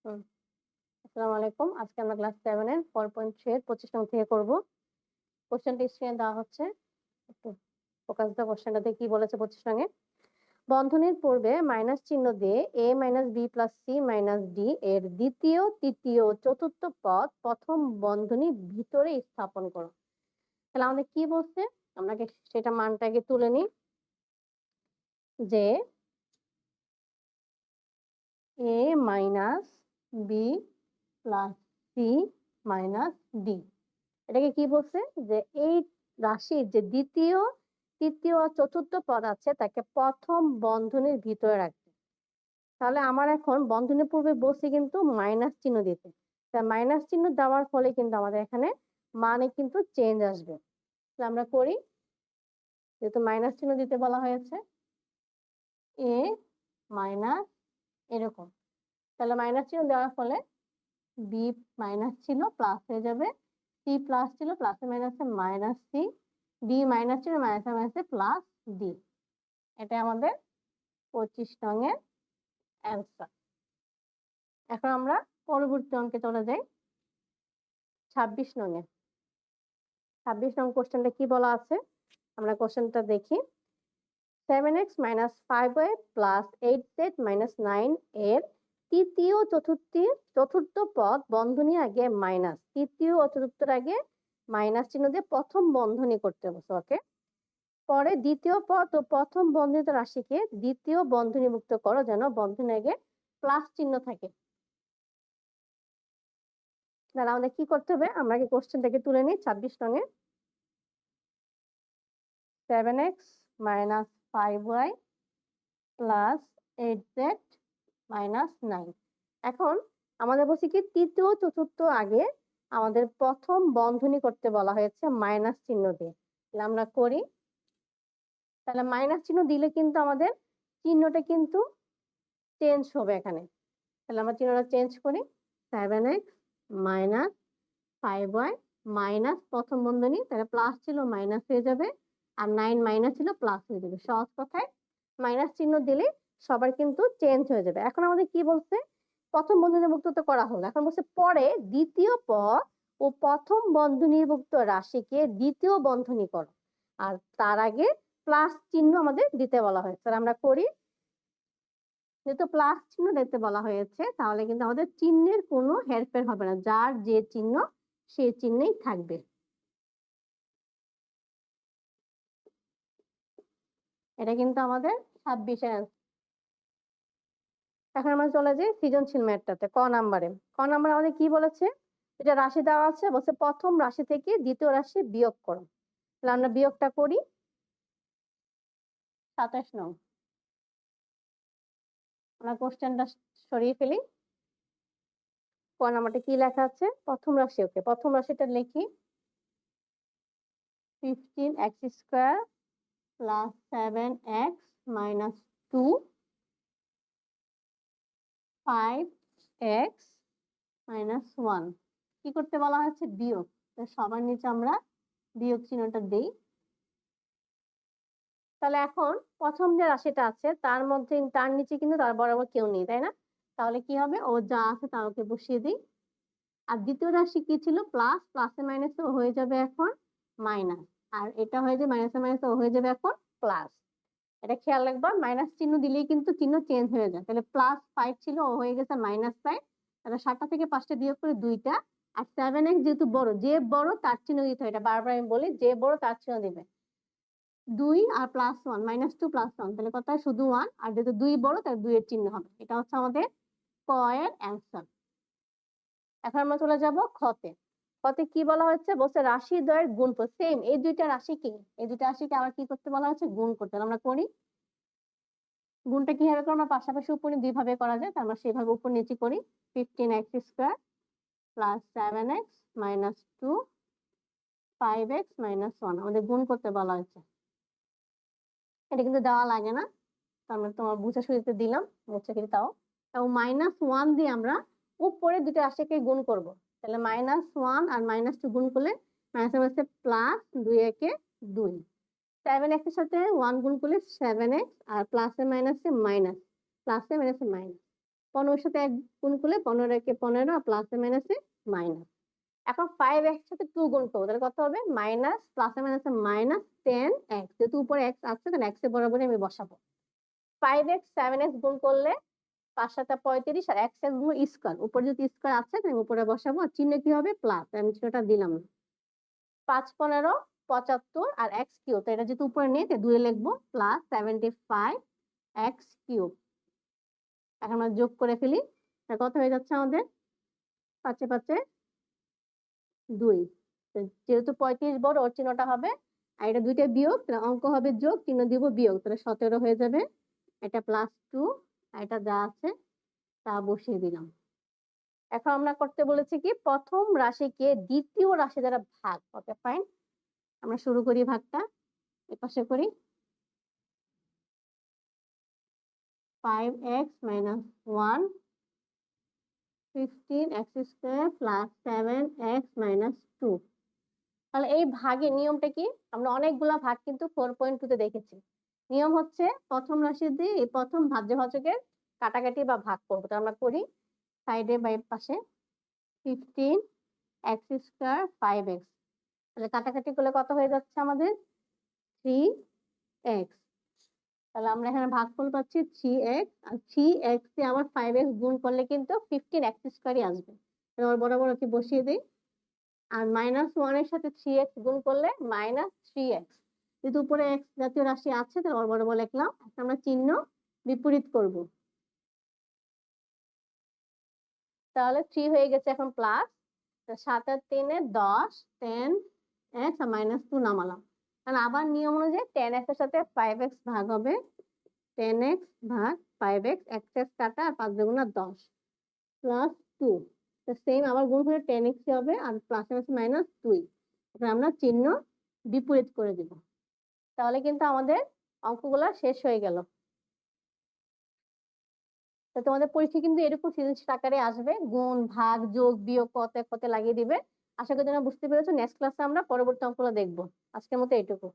হুম, আসসালামু আলাইকুম। আজকে আমরা ক্লাস 7 এর 4.3 এর 25 নং থেকে করব। কোয়েশ্চেনটি স্ক্রিনে দেওয়া হচ্ছে। একটু ফোকাস দাও কোয়েশ্চেনটাতে কি বলেছে 25 নং এ। বন্ধনীর পূর্বে মাইনাস চিহ্ন দিয়ে a - b + c - d এর দ্বিতীয়, তৃতীয় ও চতুর্থ পদ প্রথম বন্ধনীর ভিতরে স্থাপন করো। তাহলে আমাদের কি বলছে? আমরা আগে সেটা মানটাকে তুলে নিই যে a - b + c - d এটাকে কি বলছে যে এই রাশির যে দ্বিতীয়, তৃতীয় আর চতুর্থ পদ আছে তাকে প্রথম বন্ধনীর ভিতরে রাখবে। তাহলে আমার এখন বন্ধনীর পূর্বে বলছি কিন্তু মাইনাস চিহ্ন দিতে। তা মাইনাস চিহ্ন দেওয়ার ফলে কিন্তু আমাদের এখানে মানে কিন্তু চেঞ্জ আসবে। তাহলে আমরা করি, যেহেতু মাইনাস চিহ্ন দিতে বলা হয়েছে a মাইনাস এরকম। তাহলে মাইনাস চিহ্ন দেওয়ার ফলে b মাইনাস ছিল প্লাস হয়ে যাবে, c প্লাস ছিল প্লাসে মাইনাসে মাইনাস c, d মাইনাস ছিল মাইনাসে মাইনাসে প্লাস d। এটা আমাদের 25 নং এর অ্যান্সার। এখন আমরা পরবর্তী অঙ্কে চলে যাই 26 নং এ। 26 নং কোশ্চেনটা কি বলা আছে আমরা কোশ্চেনটা দেখি। 7x - 5y + 8z - 9 এর তৃতীয় চতুর্থ পদ বন্ধনীর আগে মাইনাস, তৃতীয় ও চতুর্থের আগে মাইনাস চিহ্ন দিয়ে প্রথম বন্ধনী করতে বলছে ওকে। পরে দ্বিতীয় পদ ও প্রথম বন্ধনীত রাশিকে দ্বিতীয় বন্ধনীভুক্ত করো যেন বন্ধনীর আগে প্লাস চিহ্ন থাকে। তাহলে আমাদের কি করতে হবে? আমরা আগে কোশ্চেনটাকে তুলে নিই 26 নং এ। 7x - 5y + 8z - 9। এখন আমাদের বলছি কি তৃতীয় চতুর্থ আগে আমাদের প্রথম বন্ধনী করতে বলা হয়েছে মাইনাস চিহ্ন দিয়ে। তাহলে আমরা করি। তাহলে মাইনাস চিহ্ন দিলে কিন্তু আমাদের চিহ্নটা কিন্তু চেঞ্জ হবে এখানে। তাহলে আমরা চিহ্নটা চেঞ্জ করি। 7x - 5y মাইনাস প্রথম বন্ধনী, তাহলে প্লাস ছিল মাইনাস হয়ে যাবে, আর 9 মাইনাস ছিল প্লাস হয়ে যাবে। সহজ কথায় মাইনাস চিহ্ন দিলে সবার কিন্তু চেঞ্জ হয়ে যাবে। এখন আমাদের কি বলছে? প্রথম বন্ধনীভুক্ত তো করা হলো। এখন বলছে পরে দ্বিতীয় পদ ও প্রথম বন্ধনীভুক্ত রাশিকে দ্বিতীয় বন্ধনী করো। আর তার আগে প্লাস চিহ্ন আমাদের দিতে বলা হয়েছে। তাহলে আমরা করি। যেহেতু প্লাস চিহ্ন দিতে বলা হয়েছে তাহলে কিন্তু আমাদের চিহ্নের কোনো হেরফের হবে না, যার যে চিহ্ন সেই চিহ্নেই থাকবে। এটা কিন্তু আমাদের 26 এর অ্যান্সার। এখন আমরা চলে যাই সৃজনশীল ম্যাথটাতে ক নাম্বারে। ক নাম্বারে আমাদের কি বলেছে? এটা রাশি দেওয়া আছে, বলছে প্রথম রাশি থেকে দ্বিতীয় রাশি বিয়োগ করো। তাহলে আমরা বিয়োগটা করি। 27 নং। আমরা কোশ্চেনটা সরিয়ে ফেলি। ক নাম্বারটা কি লেখা আছে? প্রথম রাশি, ওকে প্রথম রাশিটা লিখি। 15x² + 7x - 2 5x - 1 কি করতে বলা হয়েছে? বিয়োগ। তো সবার নিচে আমরা বিয়োগ চিহ্নটা দেই। তাহলে এখন প্রথম যে রাশিটা আছে তার মধ্যে তার নিচে কিন্তু তার বরাবর কেউ নেই, তাই না? তাহলে কি হবে? ও যা আছে তা ওকে বসিয়ে দিই। আর দ্বিতীয় রাশি কি ছিল? প্লাস, প্লাসে মাইনাসে হয়ে যাবে এখন মাইনাস, আর এটা হয়ে যাবে মাইনাসে মাইনাসে হয়ে যাবে এখন প্লাস। এটা খেয়াল রাখবা, মাইনাস চিহ্ন দিলেই কিন্তু চিহ্ন চেঞ্জ হয়ে যায়। তাহলে +5 ছিল, ও হয়ে গেছে -5। তাহলে 7টা থেকে 5টা বিয়োগ করে 2টা। আর 7x যেহেতু বড়, যে বড় তার চিহ্ন দিতে হয়। এটা বারবার আমি বলি, যে বড় তার চিহ্ন দিবে। 2 আর +1 -2 +1 তাহলে কত হয়? শুধু 1। আর যেহেতু 2 বড় তাই 2 এর চিহ্ন হবে। এটা হচ্ছে আমাদের ক এর অ্যান্সার। এখন আমরা চলে যাব খতে। খতে কি বলা হয়েছে? বলছে রাশি দ্বয়ের গুণফল। সেম এই দুইটা রাশিকে আবার কি করতে বলা হয়েছে? গুণ করতে। আমরা করি। গুণটা কিভাবে করবো? আমরা পাশাপাশি উপর দুই ভাবে করা যায়, আমরা সেভাবে উপর নিচে করি। 15x² + 7x - 2 5x - 1 আমাদের গুণ করতে বলা হয়েছে। এটা কিন্তু দেওয়া লাগে না, আমরা তোমার বুঝা সুঝিতে দিলাম, মুছে কিন্তু তাও। এবং -1 দিয়ে আমরা উপরে দুটো রাশিকে গুণ করব। তাহলে -1 আর -2 গুণ করলে মাইনাসে মাইনাসে প্লাস, 2 একে 2। 7x এর সাথে 1 গুণ করলে 7x, আর প্লাসে মাইনাসে মাইনাস, প্লাসে মাইনাসে মাইনাস। 15 এর সাথে 1 গুণ করলে 15 একে 15 আর প্লাসে মাইনাসে মাইনাস। এখন 5x এর সাথে 2 গুণ করব, তাহলে কত হবে? মাইনাস প্লাসে মাইনাসে মাইনাস 10x, যেহেতু উপরে x আছে তাহলে x এর বরাবরই আমি বসাবো। 5x 7x গুণ করলে 5 7 35 আর x এর গুণ স্কয়ার, উপরে যেহেতু স্কয়ার আছে তাই আমি উপরে বসাবো, আর চিহ্ন কি হবে? প্লাস, আমি চিহ্নটা দিলাম না। 5 15 75 আর x কিউব, তো এটা যেহেতু উপরে নেই তাই 2 এ লিখবো, প্লাস 75x কিউব। এখন আমরা যোগ করে ফেলি, তাহলে কত হয়ে যাচ্ছে আমাদের? 5 এ 5 এ 2, যেহেতু 35 বড় ওর চিহ্নটা হবে, আর এটা দুইটা বিয়োগ, তাহলে অঙ্ক হবে যোগ, চিহ্ন দিব বিয়োগ, তাহলে 17 হয়ে যাবে। এটা +2 আর এটা যা আছে তা বসিয়ে দিলাম। এখন আমরা করতে বলেছি কি, প্রথম রাশিকে দ্বিতীয় রাশি দ্বারা ভাগ। ওকে ফাইন, আমরা শুরু করি ভাগটা, এপাশে করি। 5x - 1 15x square plus 7x - 2। তাহলে এই ভাগের নিয়মটা কি? আমরা অনেকগুলা ভাগ কিন্তু 4.2 তে দেখেছি। নিয়ম হচ্ছে প্রথম রাশি দিয়ে এই প্রথম ভাজ্যভাজকের কাটাকাটি বা ভাগ করব। তো আমরা করি, সাইডে বাই পাশে 15x স্কয়ার 5x, তাহলে কাটাকাটি করলে কত হয়ে যাচ্ছে আমাদের? 3x। তাহলে আমরা এখানে ভাগফল পাচ্ছি 3x, আর 3x দিয়ে আবার 5x গুণ করলে কিন্তু 15x স্কয়ারই আসবে। তাহলে ওর বরাবর কি বসিয়ে দেই, আর -1 এর সাথে 3x গুণ করলে -3x, যেহেতু উপরে x জাতীয় রাশি আছে তাহলে ওর বরাবর লিখলাম। এখন আমরা চিহ্ন বিপরীত করব, তাহলে 3 হয়ে গেছে এখন প্লাস 7 আর 3 এ 10, 10x আর -2 নামালাম। কারণ আবার নিয়ম অনুযায়ী 10x এর সাথে 5x ভাগ হবে, 10x ভাগ 5x, x কাটা আর 5 দুগুণা 10 প্লাস 2, তো সেম আবার গুণ করে 10x হবে আর প্লাস আছে -2। এখন আমরা চিহ্ন বিপরীত করে দিব, তাহলে কিন্তু আমাদের অঙ্কগুলা শেষ হয়ে গেল। তো তোমাদের পরীক্ষা কিন্তু এরকম সৃজনশীল আকারে আসবে, গুণ ভাগ যোগ বিয়োগ কতে কতে লাগিয়ে দিবে। আশা করি তোমরা বুঝতে পেরেছো। নেক্সট ক্লাসে আমরা পরবর্তী অঙ্কগুলো দেখবো। আজকের মতো এইটুকু।